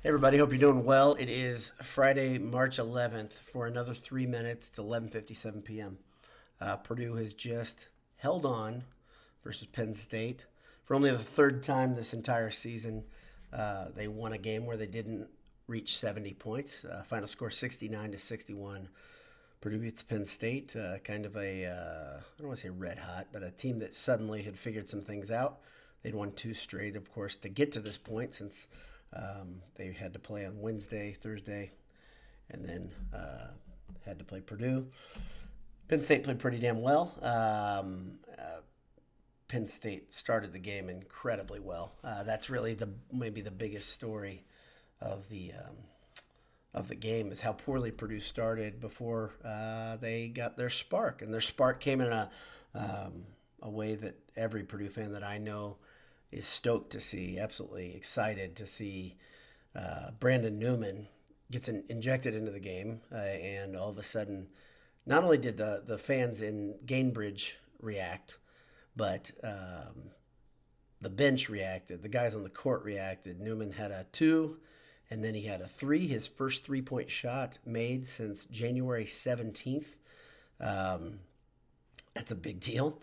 Hey everybody, hope you're doing well. It is Friday, March 11th for another 3 minutes. It's 11:57 p.m. Purdue has just held on versus Penn State for only the third time this entire season. They won a game where they didn't reach 70 points. Final score 69-61. Purdue beats Penn State, kind of I don't want to say red hot, but a team that suddenly had figured some things out. They'd won two straight, of course, to get to this point since they had to play on Wednesday, Thursday, and then had to play Purdue. Penn State played pretty damn well. Penn State started the game incredibly well. That's really maybe the biggest story of the game is how poorly Purdue started before they got their spark, and their spark came in a way that every Purdue fan that I know is stoked to see, absolutely excited to see. Brandon Newman gets injected into the game, and all of a sudden, not only did the fans in Gainbridge react, but the bench reacted. The guys on the court reacted. Newman had a 2, and then he had a 3. His first 3-point shot made since January 17th. That's a big deal.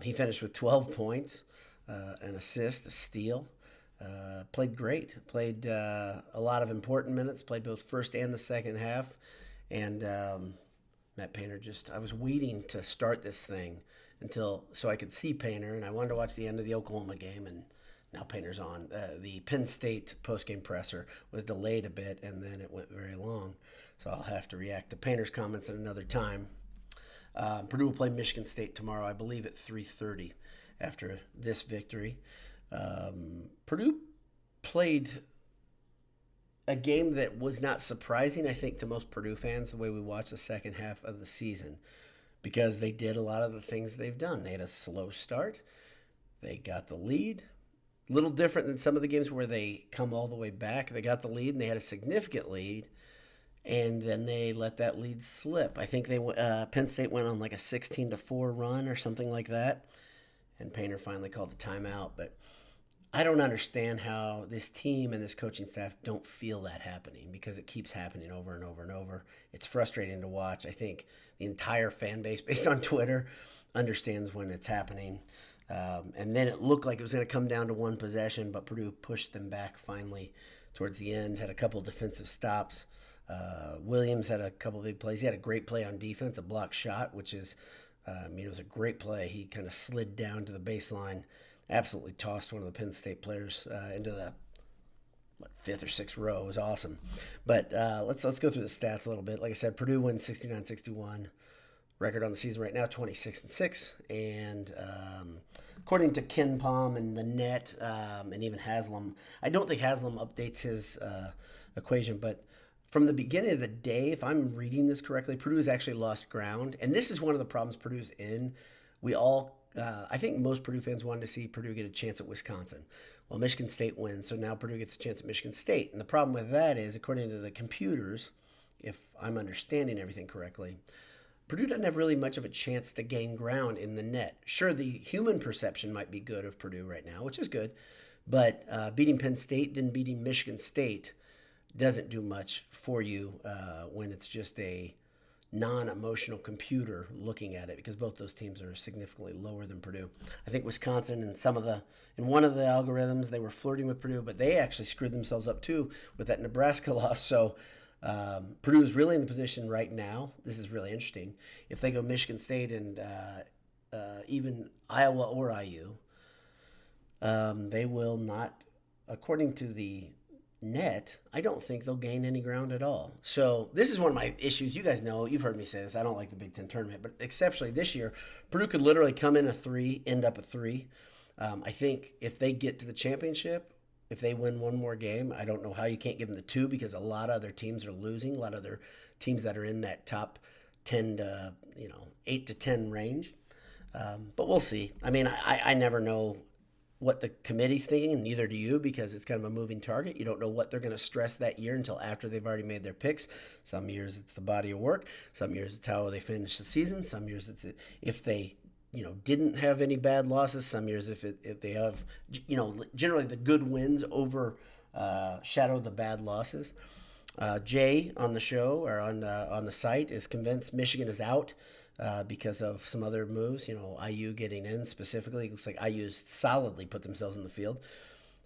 He finished with 12 points, an assist, a steal. Played great. Played a lot of important minutes. Played both first and the second half. And Matt Painter I was waiting to start this thing so I could see Painter, and I wanted to watch the end of the Oklahoma game, and now Painter's on. The Penn State postgame presser was delayed a bit, and then it went very long. So I'll have to react to Painter's comments at another time. Purdue will play Michigan State tomorrow, I believe, at 3:30 after this victory. Purdue played a game that was not surprising, I think, to most Purdue fans the way we watched the second half of the season, because they did a lot of the things they've done. They had a slow start. They got the lead. A little different than some of the games where they come all the way back. They got the lead, and they had a significant lead, and then they let that lead slip. I think Penn State went on like a 16-4 run or something like that, and Painter finally called the timeout. But I don't understand how this team and this coaching staff don't feel that happening, because it keeps happening over and over and over. It's frustrating to watch. I think the entire fan base, based on Twitter, understands when it's happening. And then it looked like it was going to come down to one possession, but Purdue pushed them back finally towards the end, had a couple defensive stops. Williams had a couple of big plays. He had a great play on defense, a block shot, which is, it was a great play. He kind of slid down to the baseline, absolutely tossed one of the Penn State players into the fifth or sixth row. It was awesome. But let's go through the stats a little bit. Like I said, Purdue wins 69-61. Record on the season right now, 26-6. And according to Ken Palm and the net, and even Haslam, I don't think Haslam updates his equation, but from the beginning of the day, if I'm reading this correctly, Purdue has actually lost ground. And this is one of the problems Purdue's in. I think most Purdue fans wanted to see Purdue get a chance at Wisconsin. Well, Michigan State wins, so now Purdue gets a chance at Michigan State. And the problem with that is, according to the computers, if I'm understanding everything correctly, Purdue doesn't have really much of a chance to gain ground in the net. Sure, the human perception might be good of Purdue right now, which is good, but beating Penn State, then beating Michigan State doesn't do much for you when it's just a non-emotional computer looking at it, because both those teams are significantly lower than Purdue. I think Wisconsin and in one of the algorithms they were flirting with Purdue, but they actually screwed themselves up too with that Nebraska loss. So Purdue is really in the position right now. This is really interesting. If they go Michigan State and even Iowa or IU, they will not, according to the net, I don't think they'll gain any ground at all. So this is one of my issues. You guys know, you've heard me say this, I don't like the Big Ten tournament, but exceptionally this year, Purdue could literally come in a 3, end up a 3. I think if they get to the championship, if they win one more game, I don't know how you can't give them the 2, because a lot of other teams are losing, a lot of other teams that are in that top 10 to 8 to 10 range. But we'll see. I mean, I never know what the committee's thinking, and neither do you, because it's kind of a moving target. You don't know what they're going to stress that year until after they've already made their picks. Some years it's the body of work. Some years it's how they finish the season. Some years it's if they didn't have any bad losses. Some years if they have generally the good wins over shadow the bad losses. Jay on the show or on the site is convinced Michigan is out because of some other moves. IU getting in specifically. It looks like IU solidly put themselves in the field.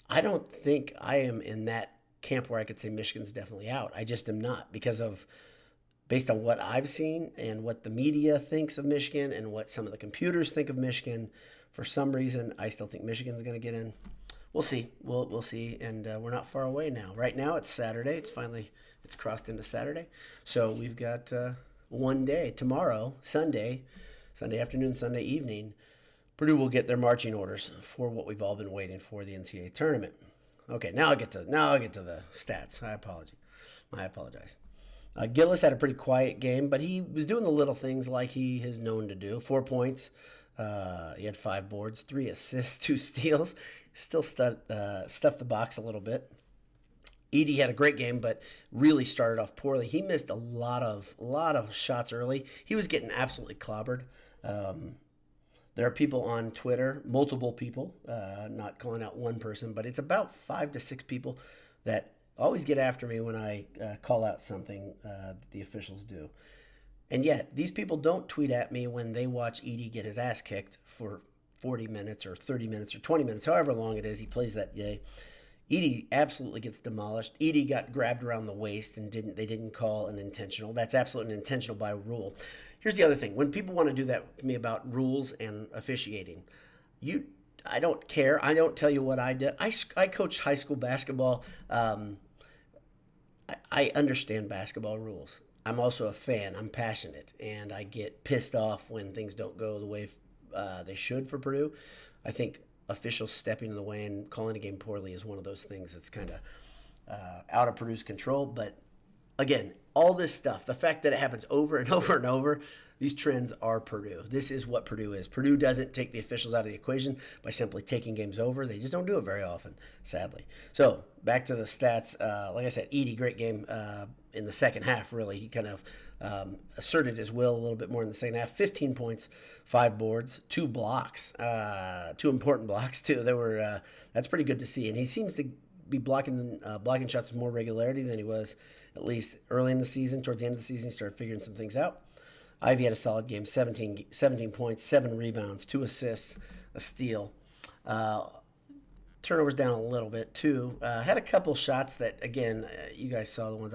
I don't think I am in that camp where I could say Michigan's definitely out. I just am not because of based on what I've seen and what the media thinks of Michigan and what some of the computers think of Michigan. For some reason, I still think Michigan's going to get in. We'll see. We'll see, and we're not far away now. Right now, it's Saturday. It's crossed into Saturday, so we've got one day tomorrow, Sunday afternoon, Sunday evening. Purdue will get their marching orders for what we've all been waiting for, the NCAA tournament. Okay, now I get to the stats. I apologize. Gillis had a pretty quiet game, but he was doing the little things like he is known to do. 4 points. He had 5 boards, 3 assists, 2 steals. Still stuffed the box a little bit. Edey had a great game, but really started off poorly. He missed a lot of shots early. He was getting absolutely clobbered. There are people on Twitter, multiple people, not calling out one person, but it's about 5 to 6 people that always get after me when I call out something that the officials do. And yet, these people don't tweet at me when they watch Edey get his ass kicked for 40 minutes or 30 minutes or 20 minutes, however long it is he plays that day. Edey absolutely gets demolished. Edey got grabbed around the waist and they didn't call an intentional. That's absolutely an intentional by rule. Here's the other thing. When people want to do that to me about rules and officiating, I don't care. I don't tell you what I did. I coached high school basketball. I understand basketball rules. I'm also a fan. I'm passionate, and I get pissed off when things don't go the way they should for Purdue. I think officials stepping in the way and calling a game poorly is one of those things that's kind of out of Purdue's control. But again, all this stuff, the fact that it happens over and over and over, these trends are Purdue. This is what Purdue is. Purdue doesn't take the officials out of the equation by simply taking games over. They just don't do it very often, sadly. So back to the stats. Like I said, Edey, great game in the second half, really. He kind of asserted his will a little bit more in the second half. 15 points, 5 boards, 2 blocks, 2 important blocks, too. That's pretty good to see. And he seems to be blocking shots with more regularity than he was at least early in the season. Towards the end of the season, he started figuring some things out. Ivy had a solid game, 17 points, 7 rebounds, 2 assists, a steal. Turnovers down a little bit, too. Had a couple shots that, again, you guys saw the ones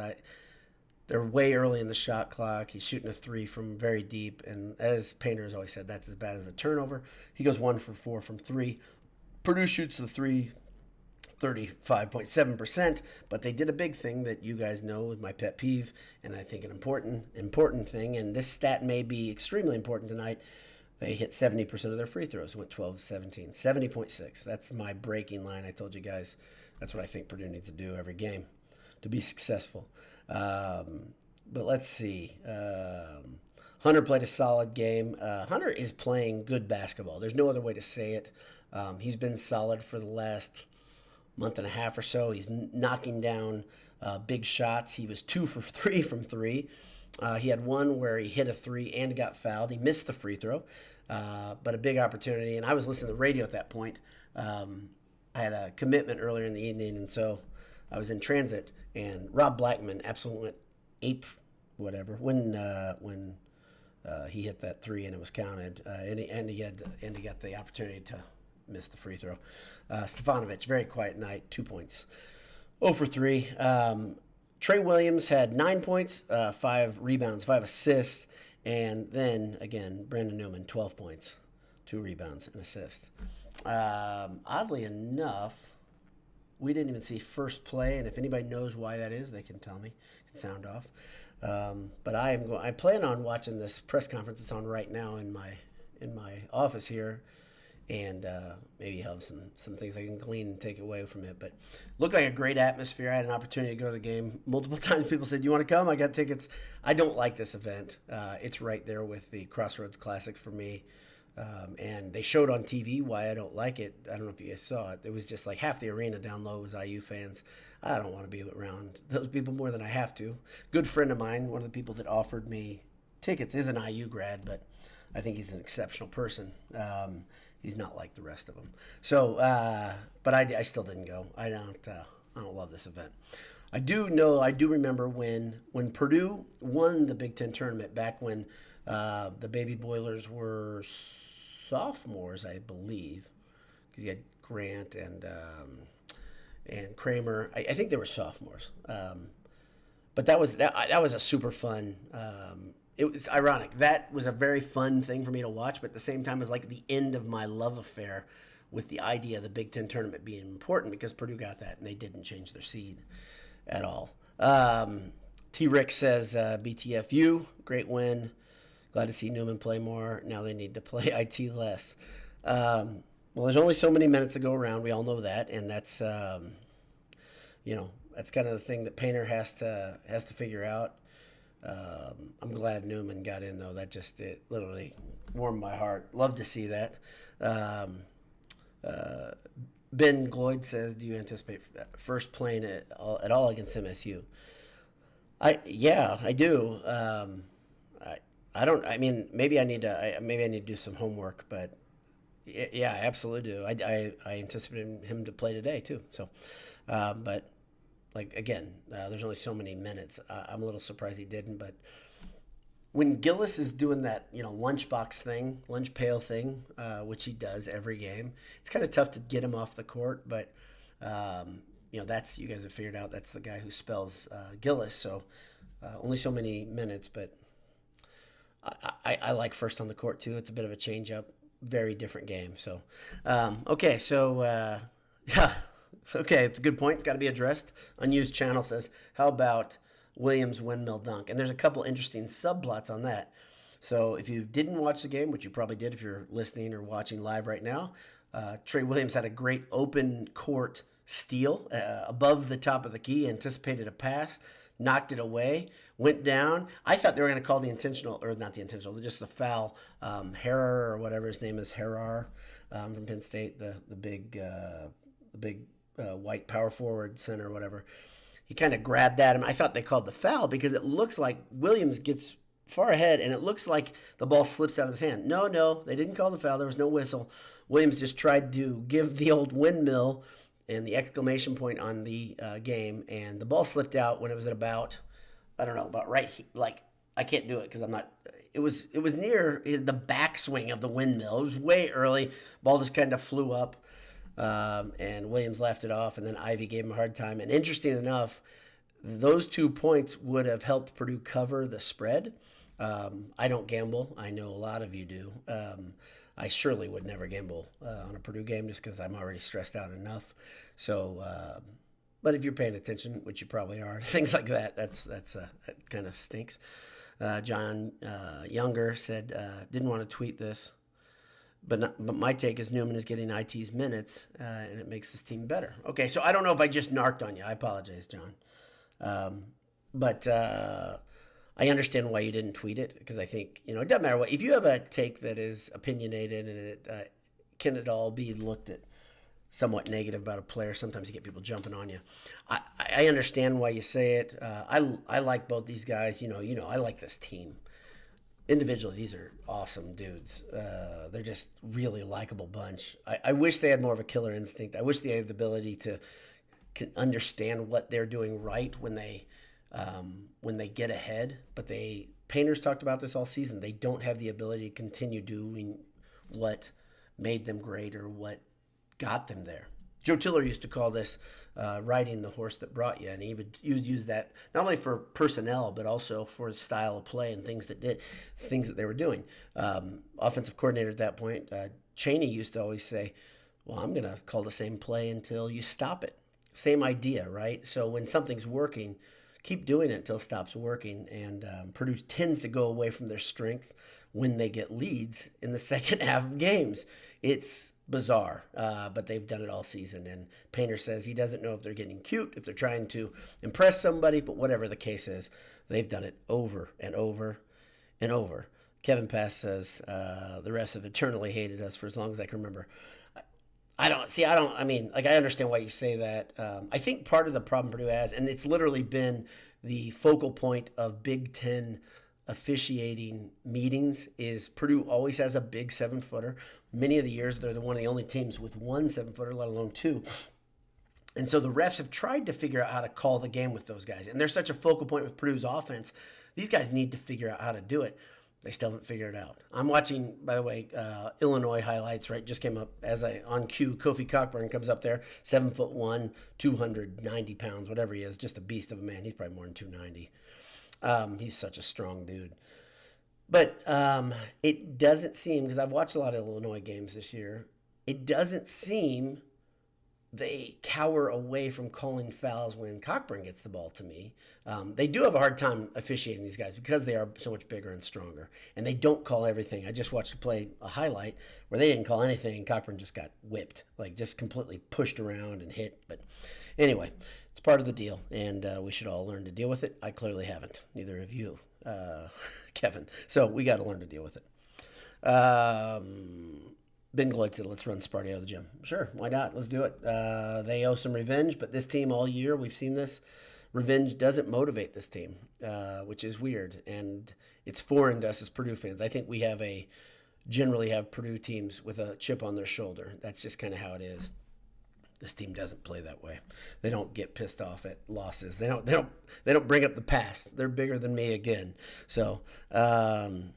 they're way early in the shot clock. He's shooting a 3 from very deep, and as Painter has always said, that's as bad as a turnover. He goes 1 for 4 from 3. Purdue shoots the 3 35.7%, but they did a big thing that you guys know is my pet peeve, and I think an important thing, and this stat may be extremely important tonight. They hit 70% of their free throws, went 12-17, 70.6. That's my breaking line. I told you guys that's what I think Purdue needs to do every game to be successful. But let's see. Hunter played a solid game. Hunter is playing good basketball. There's no other way to say it. He's been solid for the last month and a half or so. He's knocking down big shots. He was 2 for 3 from 3. He had one where he hit a 3 and got fouled. He missed the free throw, but a big opportunity. And I was listening to the radio at that point. I had a commitment earlier in the evening, and so I was in transit. And Rob Blackman absolutely went ape, whatever, when he hit that 3 and it was counted. And he got the opportunity to miss the free throw. Stefanovic, very quiet night, 2 points. 0 for 3. Trey Williams had 9 points, 5 rebounds, 5 assists, and then, again, Brandon Newman, 12 points, 2 rebounds, and assist. Oddly enough, we didn't even see first play, and if anybody knows why that is, they can tell me. It can sound off. But I plan on watching this press conference. It's on right now in my office here, and maybe have some things I can glean and take away from it. But looked like a great atmosphere. I had an opportunity to go to the game multiple times. People said, "You want to come?" I got tickets. I don't like this event. It's right there with the Crossroads Classic for me. And they showed on TV why I don't like it. I don't know if you guys saw it. It was just like half the arena down low was IU fans. I don't want to be around those people more than I have to. Good friend of mine, one of the people that offered me tickets, is an IU grad, but I think he's an exceptional person. He's not like the rest of them. So, but I still didn't go. I don't. I don't love this event. I do remember when Purdue won the Big Ten tournament back when the Baby Boilers were sophomores, I believe, because you had Grant and Kramer. I think they were sophomores. But that was a super fun. It was ironic. That was a very fun thing for me to watch, but at the same time, it was like the end of my love affair with the idea of the Big Ten tournament being important because Purdue got that and they didn't change their seed at all. T. Rick says BTFU, great win. Glad to see Newman play more. Now they need to play IT less. Well, there's only so many minutes to go around. We all know that, and that's that's kind of the thing that Painter has to figure out. I'm glad Newman got in though. It literally warmed my heart. Love to see that. Ben Gloyd says, "Do you anticipate first playing at all against MSU?" I do. I don't. I mean, maybe I need to do some homework, but yeah, I absolutely do. I anticipate him to play today too. So, but like again, there's only so many minutes. I'm a little surprised he didn't. But when Gillis is doing that, lunch pail thing, which he does every game, it's kind of tough to get him off the court. But that's, you guys have figured out, that's the guy who spells Gillis. So only so many minutes, but I like first on the court too. It's a bit of a change up, very different game. So okay, so yeah. Okay, it's a good point. It's got to be addressed. Unused Channel says, how about Williams' windmill dunk? And there's a couple interesting subplots on that. So if you didn't watch the game, which you probably did if you're listening or watching live right now, Trey Williams had a great open court steal above the top of the key, anticipated a pass, knocked it away, went down. I thought they were going to call just the foul. Herrer, or whatever his name is, Herrar, from Penn State, the big white power forward center or whatever. He kind of grabbed at him. I thought they called the foul because it looks like Williams gets far ahead and it looks like the ball slips out of his hand. No, they didn't call the foul. There was no whistle. Williams just tried to give the old windmill and the exclamation point on the game, and the ball slipped out when it was at about right, like, I can't do it because I'm not. It was near the backswing of the windmill. It was way early. Ball just kind of flew up. And Williams laughed it off, and then Ivy gave him a hard time. And interesting enough, those 2 points would have helped Purdue cover the spread. I don't gamble. I know a lot of you do. I surely would never gamble on a Purdue game just because I'm already stressed out enough. So, but if you're paying attention, which you probably are, things like that, that kind of stinks. John Younger said, didn't want to tweet this. But my take is Newman is getting IT's minutes, and it makes this team better. Okay, so I don't know if I just narked on you. I apologize, John. But I understand why you didn't tweet it, because I think, it doesn't matter what. If you have a take that is opinionated and it can it all be looked at somewhat negative about a player, sometimes you get people jumping on you. I understand why you say it. I like both these guys. I like this team. Individually, these are awesome dudes. They're just really likable bunch. I wish they had more of a killer instinct. I wish they had the ability to understand what they're doing right when they get ahead. But Painters talked about this all season. They don't have the ability to continue doing what made them great or what got them there. Joe Tiller used to call this riding the horse that brought you, and he would use that not only for personnel but also for the style of play and things that they were doing. Offensive coordinator at that point, Chaney used to always say, "Well, I'm going to call the same play until you stop it." Same idea, right? So when something's working, keep doing it until it stops working. And Purdue tends to go away from their strength when they get leads in the second half of games. It's bizarre, but they've done it all season. And Painter says he doesn't know if they're getting cute, if they're trying to impress somebody, but whatever the case is, they've done it over and over and over. Kevin Pass says the refs have eternally hated us for as long as I can remember. I understand why you say that. I think part of the problem Purdue has, and it's literally been the focal point of Big Ten officiating meetings, is Purdue always has a big 7-footer. Many of the years, they're one of the only teams with one 7-footer, let alone two. And so the refs have tried to figure out how to call the game with those guys. And they're such a focal point with Purdue's offense. These guys need to figure out how to do it. They still haven't figured it out. I'm watching, by the way, Illinois highlights, right? Just came up on cue. Kofi Cockburn comes up there, 7'1", 290 pounds, whatever he is, just a beast of a man. He's probably more than 290. He's such a strong dude. But it doesn't seem, because I've watched a lot of Illinois games this year, it doesn't seem they cower away from calling fouls when Cockburn gets the ball to me. They do have a hard time officiating these guys because they are so much bigger and stronger. And they don't call everything. I just watched a highlight where they didn't call anything and Cockburn just got whipped, like just completely pushed around and hit. But anyway, it's part of the deal, and we should all learn to deal with it. I clearly haven't. Neither of you, Kevin. So we got to learn to deal with it. Ben Gloyd said, let's run Sparty out of the gym. Sure, why not? Let's do it. They owe some revenge, but this team all year, we've seen this, revenge doesn't motivate this team, which is weird. And it's foreign to us as Purdue fans. I think we generally have Purdue teams with a chip on their shoulder. That's just kind of how it is. This team doesn't play that way. They don't get pissed off at losses. They don't bring up the past. They're bigger than me again. So, pardon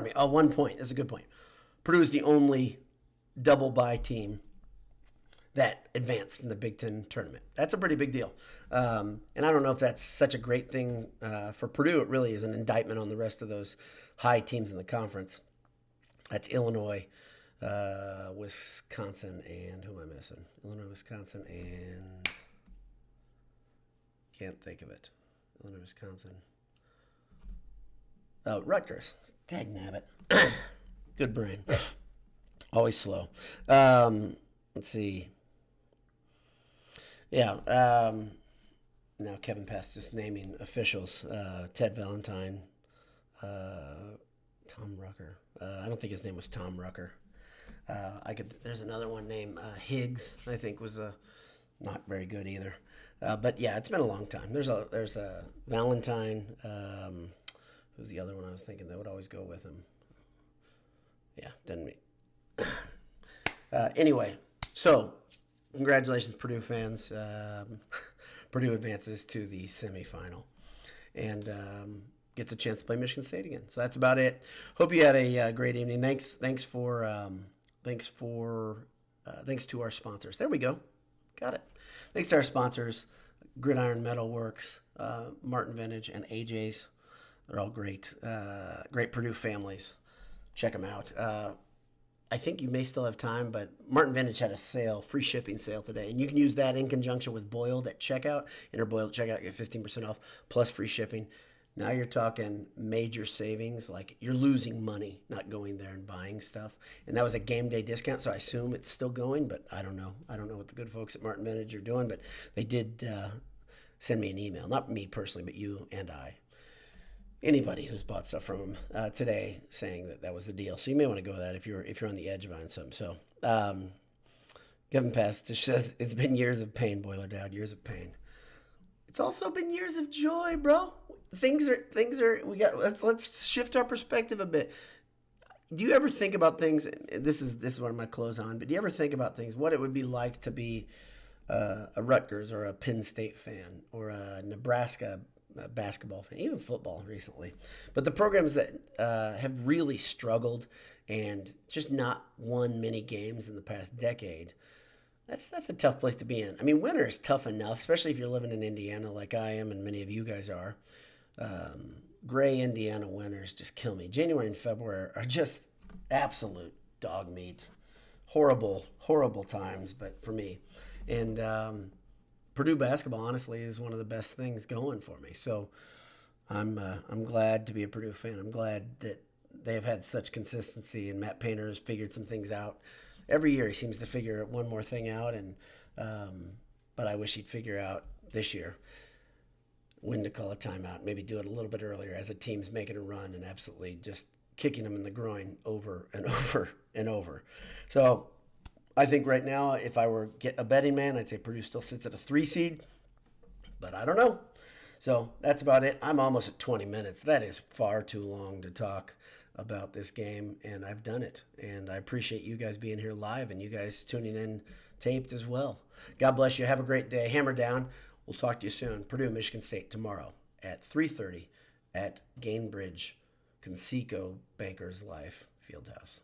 me. 1 point. That's a good point. Purdue is the only double bye team that advanced in the Big Ten tournament. That's a pretty big deal. And I don't know if that's such a great thing for Purdue. It really is an indictment on the rest of those high teams in the conference. That's Illinois, Wisconsin, and who am I missing? Illinois, Wisconsin, and can't think of it. Illinois, Wisconsin. Rutgers. Dag nabbit. Good brain. Always slow. Let's see. Yeah. Now Kevin Pass just naming officials. Ted Valentine. Tom Rucker. I don't think his name was Tom Rucker. There's another one named Higgs. I think was not very good either. But yeah, it's been a long time. There's a Valentine. Who's the other one I was thinking that would always go with him? Yeah, didn't me. Anyway, so congratulations, Purdue fans. Purdue advances to the semifinal and gets a chance to play Michigan State again. So that's about it. Hope you had a great evening. Thanks to our sponsors. There we go. Got it. Thanks to our sponsors, Gridiron Metalworks, Martin Vintage, and AJ's. They're all great Purdue families. Check them out. I think you may still have time, but Martin Vintage had a sale, free shipping sale today, and you can use that in conjunction with Boiled at checkout. Enter Boiled at checkout, get 15% off plus free shipping. Now you're talking major savings, like you're losing money not going there and buying stuff. And that was a game day discount, so I assume it's still going, but I don't know. I don't know what the good folks at Martin Vintage are doing, but they did send me an email. Not me personally, but you and I. Anybody who's bought stuff from them today saying that was the deal. So you may want to go with that if you're on the edge of buying something. So Kevin Pass just says it's been years of pain, Boiler Dad, years of pain. It's also been years of joy, bro. Things are let's shift our perspective a bit. Do you ever think about things? This is what I'm gonna close on. But do you ever think about things? What it would be like to be a Rutgers or a Penn State fan or a Nebraska basketball fan, even football recently. But the programs that have really struggled and just not won many games in the past decade, that's a tough place to be in. I mean, winter is tough enough, especially if you're living in Indiana like I am and many of you guys are. Gray Indiana winters just kill me. January and February are just absolute dog meat. Horrible, horrible times, but for me. And Purdue basketball, honestly, is one of the best things going for me. So I'm glad to be a Purdue fan. I'm glad that they have had such consistency, and Matt Painter has figured some things out. Every year he seems to figure one more thing out, and but I wish he'd figure out this year when to call a timeout, maybe do it a little bit earlier as a team's making a run and absolutely just kicking them in the groin over and over and over. So I think right now, if I were a betting man, I'd say Purdue still sits at a 3 seed, but I don't know. So that's about it. I'm almost at 20 minutes. That is far too long to talk about this game, and I've done it. And I appreciate you guys being here live and you guys tuning in taped as well. God bless you. Have a great day. Hammer down. We'll talk to you soon. Purdue, Michigan State tomorrow at 3:30 at Gainbridge Conseco Bankers Life Fieldhouse.